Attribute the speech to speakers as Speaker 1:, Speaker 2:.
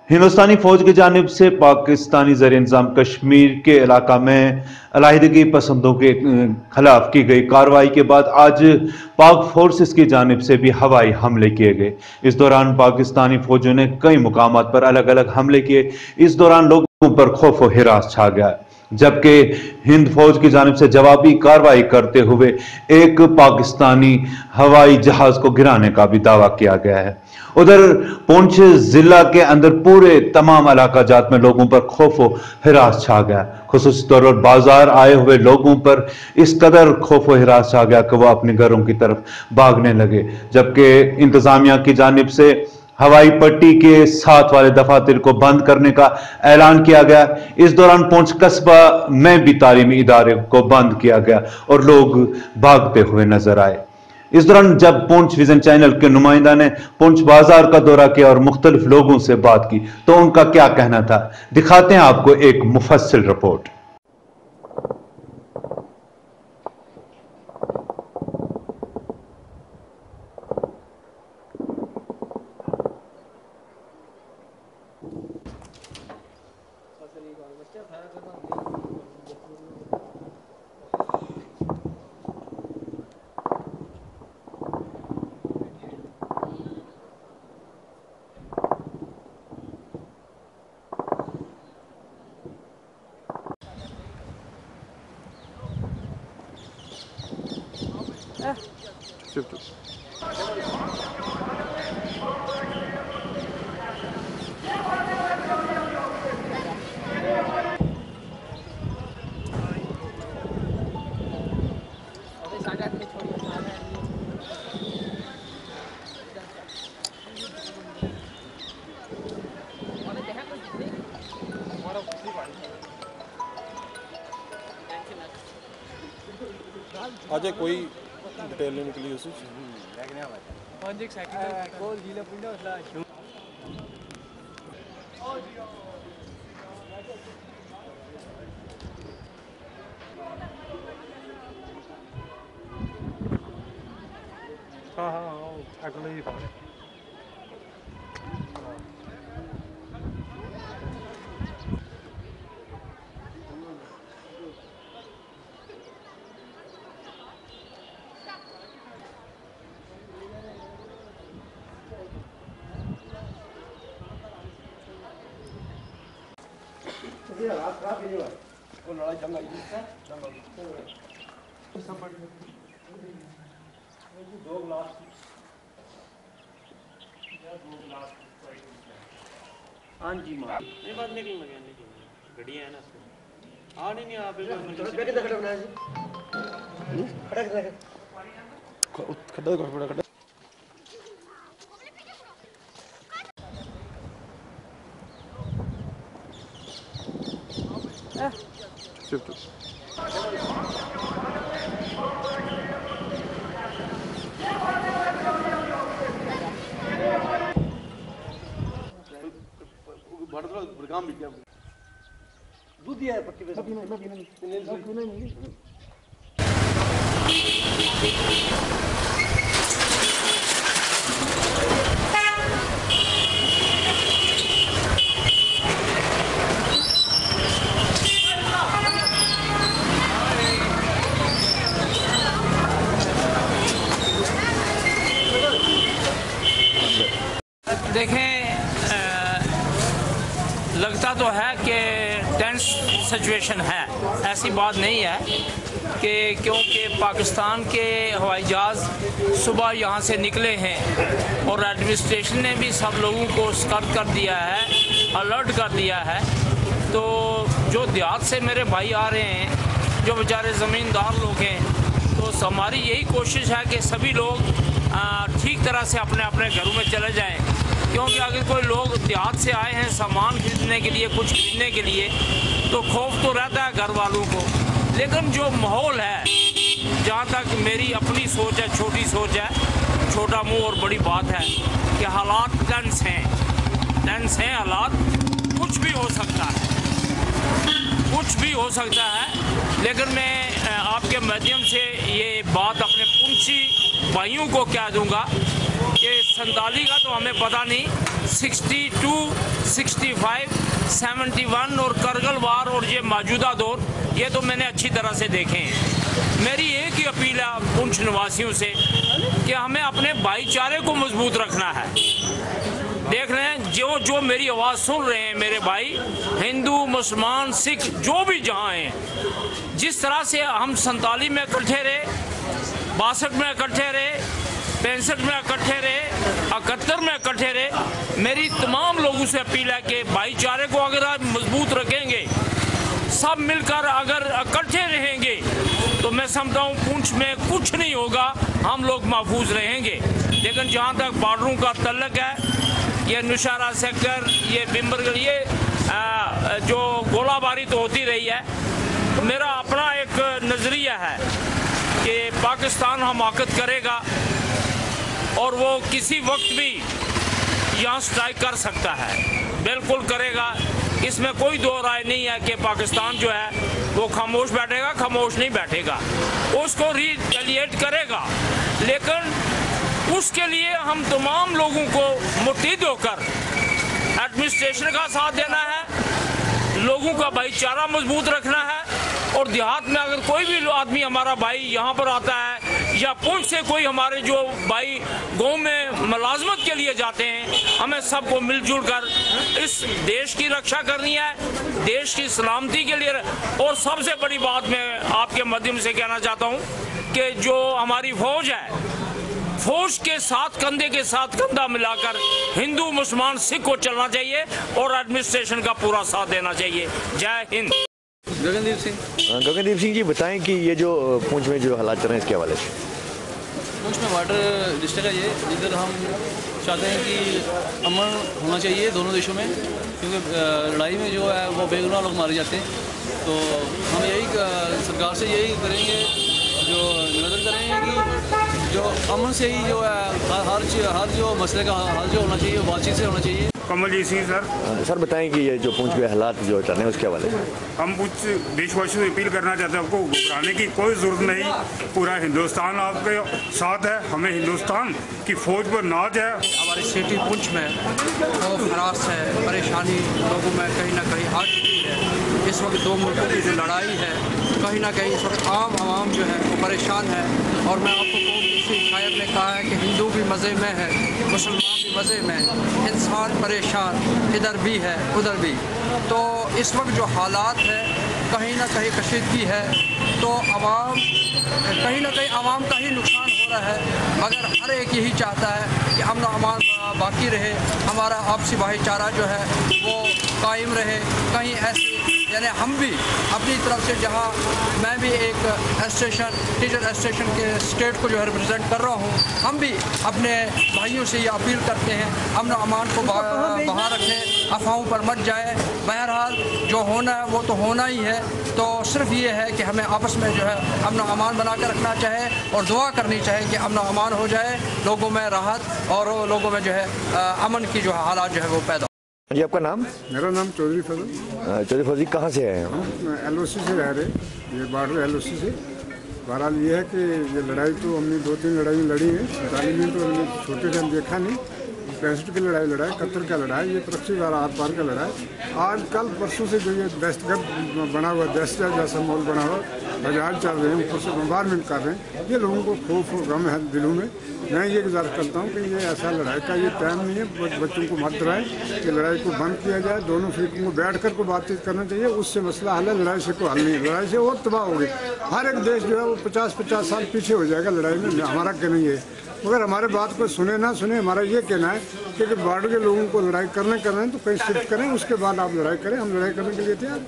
Speaker 1: हिंदुस्तानी फौज की जानिब से पाकिस्तानी ज़र इंतज़ाम कश्मीर के इलाका में अलाहिदगी पसंदों के खिलाफ की गई कार्रवाई के बाद आज पाक फोर्सेस की जानिब से भी हवाई हमले किए गए। इस दौरान पाकिस्तानी फौजों ने कई मुकामात पर अलग अलग हमले किए। इस दौरान लोगों पर खौफ व हिरास छा गया, जबकि हिंद फौज की जानिब से जवाबी कार्रवाई करते हुए एक पाकिस्तानी हवाई जहाज को गिराने का भी दावा किया गया है। उधर पुंछ जिला के अंदर पूरे तमाम इलाका जात में लोगों पर खौफ व हिरास छा गया। खुसूसी तौर पर बाजार आए हुए लोगों पर इस कदर खौफ व हिरास छा गया कि वह अपने घरों की तरफ भागने लगे, जबकि इंतजामिया की जानिब से हवाई पट्टी के साथ वाले दफातर को बंद करने का ऐलान किया गया। इस दौरान पुंछ कस्बा में भी तालीमी इदारे को बंद किया गया और लोग भागते हुए नजर आए। इस दौरान जब पुंछ विजन चैनल के नुमाइंदा ने पुंछ बाजार का दौरा किया और मुख्तलिफ लोगों से बात की तो उनका क्या कहना था, दिखाते हैं आपको एक मुफस्सिल रिपोर्ट।
Speaker 2: आज कोई डिटेल नहीं निकली उसी हाँ हाँ अगले ही पाए
Speaker 3: हाँ जी माँ ये बात निकल लगे घड़िया है ना हाँ नहीं आप खड़ा दूध दिया है पट्टी पे
Speaker 4: देखें, लगता तो है कि टेंस सिचुएशन है, ऐसी बात नहीं है कि क्योंकि पाकिस्तान के हवाई जहाज़ सुबह यहाँ से निकले हैं और एडमिनिस्ट्रेशन ने भी सब लोगों को सतर्क कर दिया है, अलर्ट कर दिया है। तो जो देहात से मेरे भाई आ रहे हैं, जो बेचारे ज़मींदार लोग हैं, तो हमारी यही कोशिश है कि सभी लोग ठीक तरह से अपने अपने घरों में चले जाएं, क्योंकि अगर कोई लोग देहात से आए हैं सामान खरीदने के लिए, कुछ खरीदने के लिए, तो खौफ तो रहता है घर वालों को। लेकिन जो माहौल है, जहाँ तक मेरी अपनी सोच है, छोटी सोच है, छोटा मुंह और बड़ी बात है कि हालात टेंस हैं हालात, कुछ भी हो सकता है, कुछ भी हो सकता है। लेकिन मैं आपके माध्यम से ये बात अपने पुंछी भाइयों को कह दूंगा कि 47 का तो हमें पता नहीं, 62, 65, 71 और करगिल वार और ये मौजूदा दौर, ये तो मैंने अच्छी तरह से देखे हैं। मेरी एक ही अपील है पुंछ निवासियों से कि हमें अपने भाईचारे को मजबूत रखना है। देख रहे हैं जो मेरी आवाज़ सुन रहे हैं मेरे भाई, हिंदू, मुसलमान, सिख, जो भी जहाँ हैं, जिस तरह से हम 47 में इकट्ठे रहे, 62 में इकट्ठे रहे, 65 में इकट्ठे रहे, 71 में इकट्ठे रहे, मेरी तमाम लोगों से अपील है कि भाईचारे को अगर आप मजबूत रखेंगे, सब मिलकर अगर इकट्ठे रहेंगे, तो मैं समझता हूँ पुंछ में कुछ नहीं होगा, हम लोग महफूज रहेंगे। लेकिन जहाँ तक बॉर्डरों का तल्लक है, ये नौशहरा सेक्टर, ये बिम्बरगढ़, ये जो गोलाबारी तो होती रही है, मेरा अपना एक नज़रिया है कि पाकिस्तान हमाकत करेगा और वो किसी वक्त भी यहाँ स्ट्राइक कर सकता है, बिल्कुल करेगा। इसमें कोई दो राय नहीं है कि पाकिस्तान जो है वो खामोश बैठेगा, खामोश नहीं बैठेगा, उसको रिटेलिएट करेगा। लेकिन उसके लिए हम तमाम लोगों को मुत्तहिद होकर एडमिनिस्ट्रेशन का साथ देना है, लोगों का भाईचारा मजबूत रखना है। और देहात में अगर कोई भी आदमी हमारा भाई यहाँ पर आता है या पुंछ से कोई हमारे जो भाई गांव में मुलाजमत के लिए जाते हैं, हमें सबको मिलजुल कर इस देश की रक्षा करनी है, देश की सलामती के लिए। और सबसे बड़ी बात मैं आपके माध्यम से कहना चाहता हूँ कि जो हमारी फौज है, फौज के साथ कंधे के साथ कंधा मिलाकर हिंदू, मुसलमान, सिख को चलना चाहिए और एडमिनिस्ट्रेशन का पूरा साथ देना चाहिए। जय हिंद।
Speaker 5: गगनदीप सिंह जी, बताएं कि ये जो पुंछ में जो हालात चल रहे हैं इसके हवाले से।
Speaker 6: पुंछ में बॉर्डर डिस्ट्रिक्ट है ये, जिधर हम चाहते हैं कि अमन होना चाहिए दोनों देशों में, क्योंकि लड़ाई में जो है वो बेगुनाह लोग मारे जाते हैं। तो हम यही सरकार से यही करेंगे, जो निवेदन करेंगे कि जो अमन से ही जो है हर जो मसले का हल जो होना चाहिए बातचीत से होना चाहिए।
Speaker 7: कमलजीत सिंह सर।
Speaker 5: सर बताएं कि ये जो पुंछ के हालात जो चल रहे हैं उसके हवाले से।
Speaker 7: हम कुछ देशवासियों से अपील करना चाहते हैं, आपको घबराने की कोई ज़रूरत नहीं, पूरा हिंदुस्तान आपके साथ है, हमें हिंदुस्तान की फ़ौज पर नाज है।
Speaker 8: हमारी सिटी पुंछ में खौफ हरास है, परेशानी लोगों में कहीं ना कहीं आ चुकी है। इस वक्त दो मुल्कों की जो लड़ाई है, कहीं ना कहीं इस वक्त आवाम जो है वो परेशान है। और मैं आपको कहूँ, किसी शायर ने कहा है कि हिंदू भी मज़े में है, मुसलमान भी मज़े में, इंसान परेशान इधर भी है उधर भी। तो इस वक्त जो हालात है, कहीं ना कहीं कशीदगी है, तो कहीं ना कहीं आवाम का ही नुकसान हो रहा है। मगर हर एक यही चाहता है कि अमन अमान बाकी रहे, हमारा आपसी भाईचारा जो है वो कायम रहे। कहीं ऐसी यानी हम भी अपनी तरफ से, जहाँ मैं भी एक एसोसिएशन, टीचर एसोसिएशन के स्टेट को जो है रिप्रेजेंट कर रहा हूँ, हम भी अपने भाइयों से ये अपील करते हैं अमन अमान को बाहर रखें, अफवाहों पर मत जाए। बहरहाल जो होना है वो तो होना ही है। तो सिर्फ ये है कि हमें आपस में जो है अमन अमान बना कर रखना चाहे और दुआ करनी चाहिए कि अमन अमान हो जाए, लोगों में राहत और लोगों में जो है अमन की जो हालात जो है वो पैदा।
Speaker 5: जी आपका नाम?
Speaker 2: मेरा नाम चौधरी फजल।
Speaker 5: चौधरी फौजी, कहाँ से आए हैं?
Speaker 2: हम LOC से रह रहे, ये बॉर्डर LOC से। बहरहाल ये है कि ये लड़ाई तो हमने 2-3 लड़ाई लड़ी है। 47 में तो हमने छोटे से हम देखा नहीं, 65 की लड़ाई लड़ा है, 71 का लड़ाई, ये प्रक्षी वाला आर पार का लड़ाई। आज कल परसों से जो ये दहशतगर्द बना हुआ, दहशत जैसा माहौल बना हुआ, बाजार चल रहे हैं, ऊपर से बम्बारमेंट कर रहे हैं, ये लोगों को खौफ और गम है दिलों में। मैं ये गुजारिश करता हूँ कि ये ऐसा लड़ाई का ये टाइम नहीं है, बच्चों को मत डराएं, कि लड़ाई को बंद किया जाए, दोनों फिरकों को बैठ कर को बातचीत करना चाहिए, उससे मसला हल है। लड़ाई से कोई हल नहीं है, लड़ाई से और तबाह हो गई। हर एक देश जो है वो 50-50 साल पीछे हो जाएगा लड़ाई में, हमारा कहना ये है। मगर हमारे बात को सुने ना सुने, हमारा ये कहना है कि बॉर्डर के लोगों को लड़ाई करना है तो कहीं शिफ्ट करें, उसके बाद आप लड़ाई करें, हम लड़ाई करने के लिए तैयार।